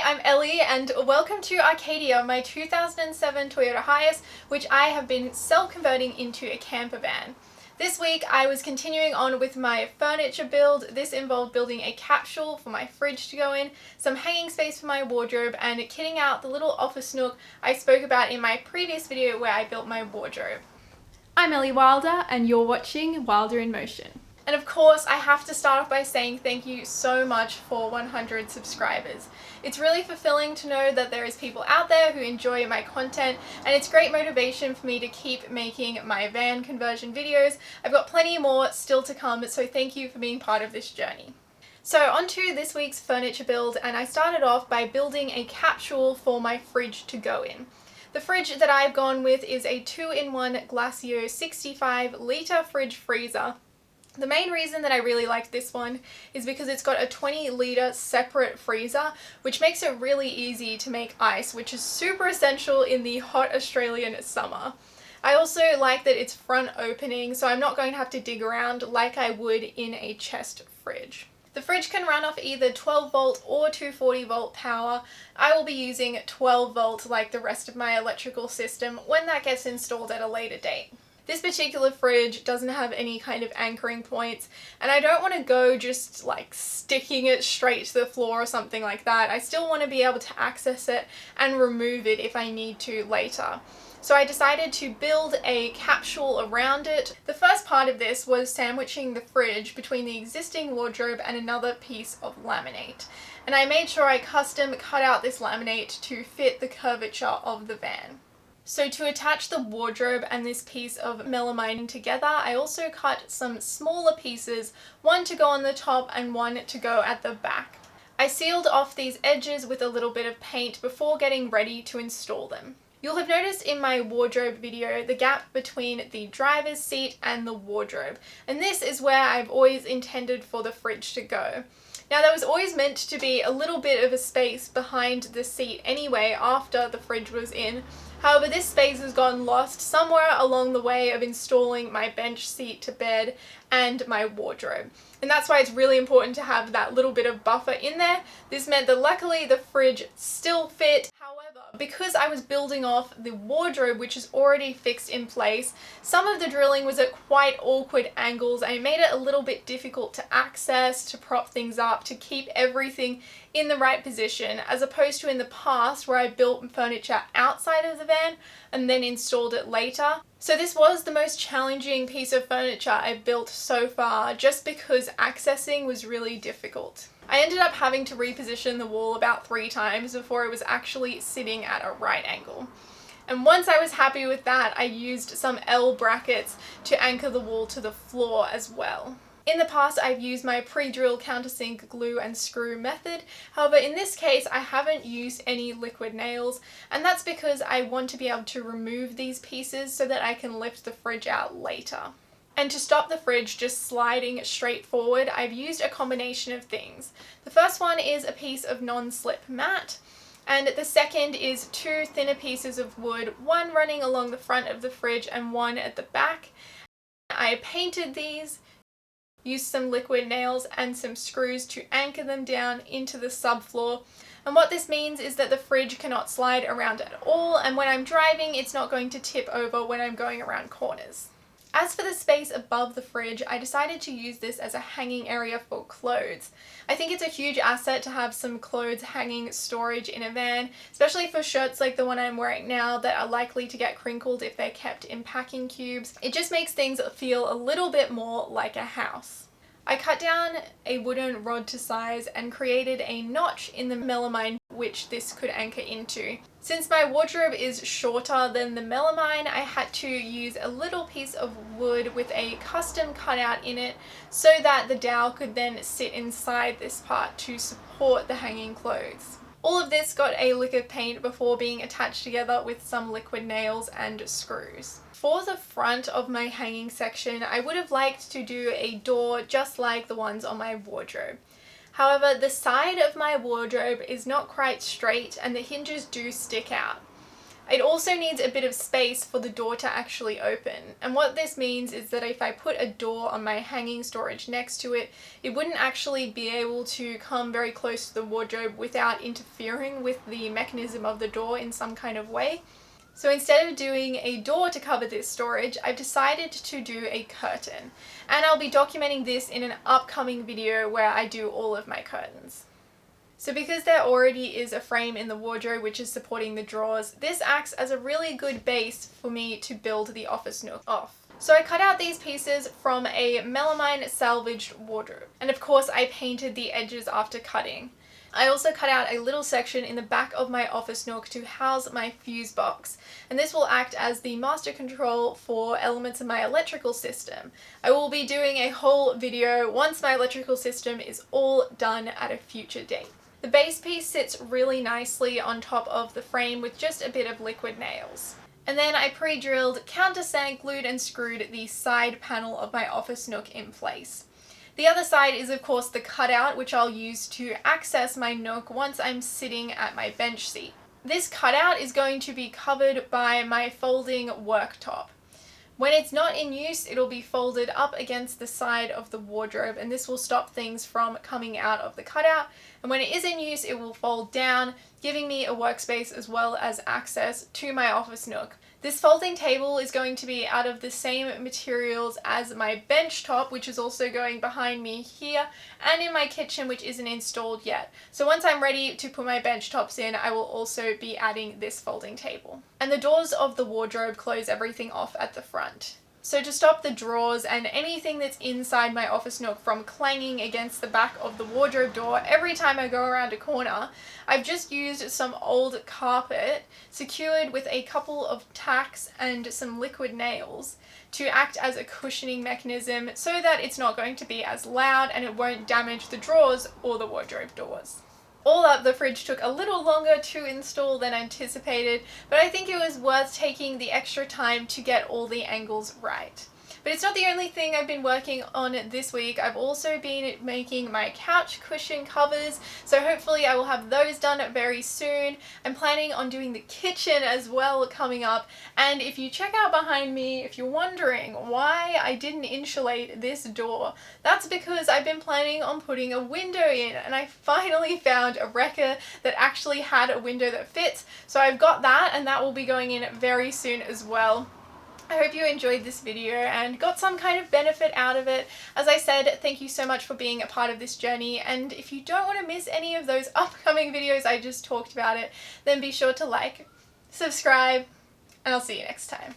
I'm Ellie and welcome to Arcadia, my 2007 Toyota Hiace, which I have been self-converting into a camper van. This week I was continuing on with my furniture build. This involved building a capsule for my fridge to go in, some hanging space for my wardrobe, and kitting out the little office nook I spoke about in my previous video where I built my wardrobe. I'm Ellie Wilder and you're watching Wilder in Motion. And of course, I have to start off by saying thank you so much for 100 subscribers. It's really fulfilling to know that there is people out there who enjoy my content, and it's great motivation for me to keep making my van conversion videos. I've got plenty more still to come, so thank you for being part of this journey. So on to this week's furniture build, and I started off by building a capsule for my fridge to go in. The fridge that I've gone with is a 2-in-1 Glacio 65 litre fridge freezer. The main reason that I really like this one is because it's got a 20-litre separate freezer, which makes it really easy to make ice, which is super essential in the hot Australian summer. I also like that it's front opening, so I'm not going to have to dig around like I would in a chest fridge. The fridge can run off either 12 volt or 240 volt power. I will be using 12 volt like the rest of my electrical system when that gets installed at a later date. This particular fridge doesn't have any kind of anchoring points, and I don't want to go just like sticking it straight to the floor or something like that. I still want to be able to access it and remove it if I need to later. So I decided to build a capsule around it. The first part of this was sandwiching the fridge between the existing wardrobe and another piece of laminate. And I made sure I custom cut out this laminate to fit the curvature of the van. So to attach the wardrobe and this piece of melamine together, I also cut some smaller pieces, one to go on the top and one to go at the back. I sealed off these edges with a little bit of paint before getting ready to install them. You'll have noticed in my wardrobe video the gap between the driver's seat and the wardrobe, and this is where I've always intended for the fridge to go. Now there was always meant to be a little bit of a space behind the seat anyway after the fridge was in. However, this space has gotten lost somewhere along the way of installing my bench seat to bed and my wardrobe. And that's why it's really important to have that little bit of buffer in there. This meant that luckily the fridge still fit. However, because I was building off the wardrobe, which is already fixed in place, some of the drilling was at quite awkward angles and it made it a little bit difficult to access, to prop things up, to keep everything in the right position, as opposed to in the past where I built furniture outside of the van and then installed it later. So this was the most challenging piece of furniture I've built so far, just because accessing was really difficult. I ended up having to reposition the wall about 3 times before it was actually sitting at a right angle. And once I was happy with that, I used some L brackets to anchor the wall to the floor as well. In the past, I've used my pre-drill countersink glue and screw method. However, in this case, I haven't used any liquid nails, and that's because I want to be able to remove these pieces so that I can lift the fridge out later. And to stop the fridge just sliding straight forward, I've used a combination of things. The first one is a piece of non-slip mat, and the second is 2 thinner pieces of wood, one running along the front of the fridge and one at the back. I painted these, used some liquid nails and some screws to anchor them down into the subfloor. And what this means is that the fridge cannot slide around at all, and when I'm driving, it's not going to tip over when I'm going around corners. As for the space above the fridge, I decided to use this as a hanging area for clothes. I think it's a huge asset to have some clothes hanging storage in a van, especially for shirts like the one I'm wearing now that are likely to get crinkled if they're kept in packing cubes. It just makes things feel a little bit more like a house. I cut down a wooden rod to size and created a notch in the melamine which this could anchor into. Since my wardrobe is shorter than the melamine, I had to use a little piece of wood with a custom cutout in it so that the dowel could then sit inside this part to support the hanging clothes. All of this got a lick of paint before being attached together with some liquid nails and screws. For the front of my hanging section, I would have liked to do a door just like the ones on my wardrobe. However, the side of my wardrobe is not quite straight and the hinges do stick out. It also needs a bit of space for the door to actually open, and what this means is that if I put a door on my hanging storage next to it, it wouldn't actually be able to come very close to the wardrobe without interfering with the mechanism of the door in some kind of way. So instead of doing a door to cover this storage, I've decided to do a curtain, and I'll be documenting this in an upcoming video where I do all of my curtains. So because there already is a frame in the wardrobe which is supporting the drawers, this acts as a really good base for me to build the office nook off. So I cut out these pieces from a melamine salvaged wardrobe, and of course I painted the edges after cutting. I also cut out a little section in the back of my office nook to house my fuse box, and this will act as the master control for elements of my electrical system. I will be doing a whole video once my electrical system is all done at a future date. The base piece sits really nicely on top of the frame with just a bit of liquid nails. And then I pre-drilled, countersand glued and screwed the side panel of my office nook in place. The other side is of course the cutout, which I'll use to access my nook once I'm sitting at my bench seat. This cutout is going to be covered by my folding worktop. When it's not in use, it'll be folded up against the side of the wardrobe, and this will stop things from coming out of the cutout. And when it is in use, it will fold down, giving me a workspace as well as access to my office nook. This folding table is going to be out of the same materials as my bench top, which is also going behind me here, and in my kitchen, which isn't installed yet. So once I'm ready to put my bench tops in, I will also be adding this folding table. And the doors of the wardrobe close everything off at the front. So to stop the drawers and anything that's inside my office nook from clanging against the back of the wardrobe door every time I go around a corner, I've just used some old carpet secured with a couple of tacks and some liquid nails to act as a cushioning mechanism so that it's not going to be as loud and it won't damage the drawers or the wardrobe doors. All up, the fridge took a little longer to install than anticipated, but I think it was worth taking the extra time to get all the angles right. But it's not the only thing I've been working on this week. I've also been making my couch cushion covers, so hopefully I will have those done very soon. I'm planning on doing the kitchen as well coming up, and if you check out behind me, if you're wondering why I didn't insulate this door, that's because I've been planning on putting a window in, and I finally found a wrecker that actually had a window that fits, so I've got that, and that will be going in very soon as well. I hope you enjoyed this video and got some kind of benefit out of it. As I said, thank you so much for being a part of this journey, and if you don't want to miss any of those upcoming videos I just talked about it, then be sure to like, subscribe, and I'll see you next time.